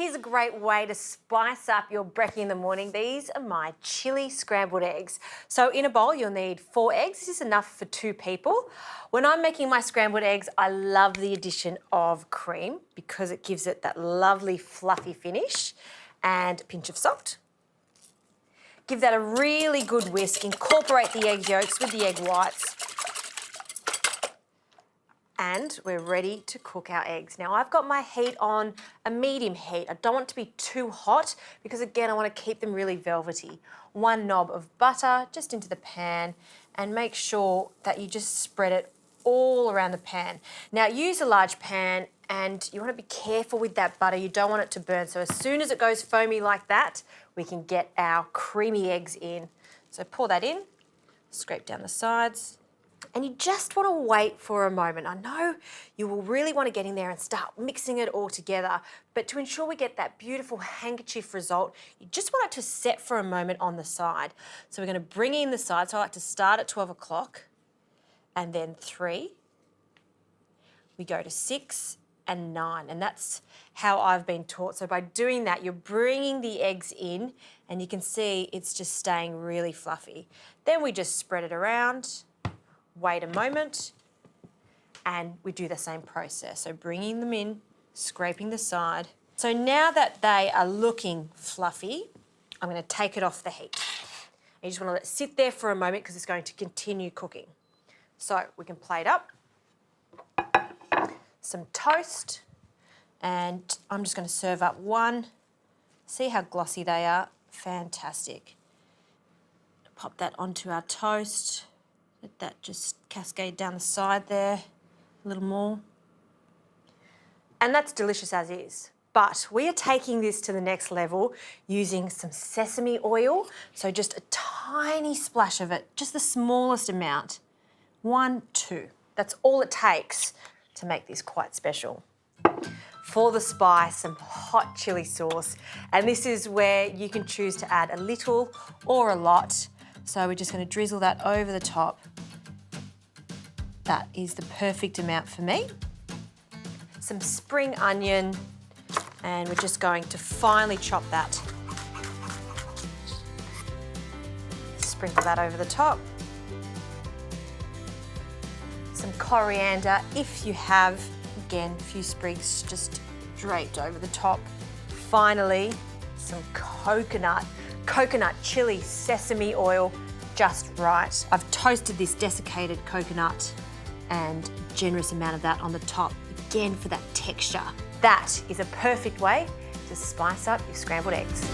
here's a great way to spice up your brekkie in the morning. These are my chili scrambled eggs. So in a bowl, you'll need 4 eggs. This is enough for 2 people. When I'm making my scrambled eggs, I love the addition of cream because it gives it that lovely fluffy finish, and a pinch of salt. Give that a really good whisk. Incorporate the egg yolks with the egg whites. And we're ready to cook our eggs. Now I've got my heat on a medium heat. I don't want it to be too hot because again, I want to keep them really velvety. 1 knob of butter just into the pan, and make sure that you just spread it all around the pan. Now use a large pan, and you want to be careful with that butter. You don't want it to burn. So as soon as it goes foamy like that, we can get our creamy eggs in. So pour that in, scrape down the sides. And you just want to wait for a moment. I know you will really want to get in there and start mixing it all together, but to ensure we get that beautiful handkerchief result, you just want it to set for a moment on the side. So we're going to bring in the side. So I like to start at 12 o'clock and then 3. We go to 6 and 9, and that's how I've been taught. So by doing that, you're bringing the eggs in, and you can see it's just staying really fluffy. Then we just spread it around. Wait a moment, and we do the same process. So bringing them in, scraping the side. So now that they are looking fluffy, I'm going to take it off the heat. You just want to let it sit there for a moment because it's going to continue cooking. So we can plate up some toast, and I'm just going to serve up 1. See how glossy they are? Fantastic. Pop that onto our toast. Let that just cascade down the side there a little more. And that's delicious as is. But we are taking this to the next level using some sesame oil. So just a tiny splash of it, just the smallest amount. 1, 2. That's all it takes to make this quite special. For the spice, some hot chili sauce. And this is where you can choose to add a little or a lot. So we're just going to drizzle that over the top. That is the perfect amount for me. Some spring onion, and we're just going to finely chop that. Sprinkle that over the top. Some coriander, if you have, again, a few sprigs just draped over the top. Finally, some coconut chili sesame oil, just right. I've toasted this desiccated coconut and a generous amount of that on the top, again for that texture. That is a perfect way to spice up your scrambled eggs.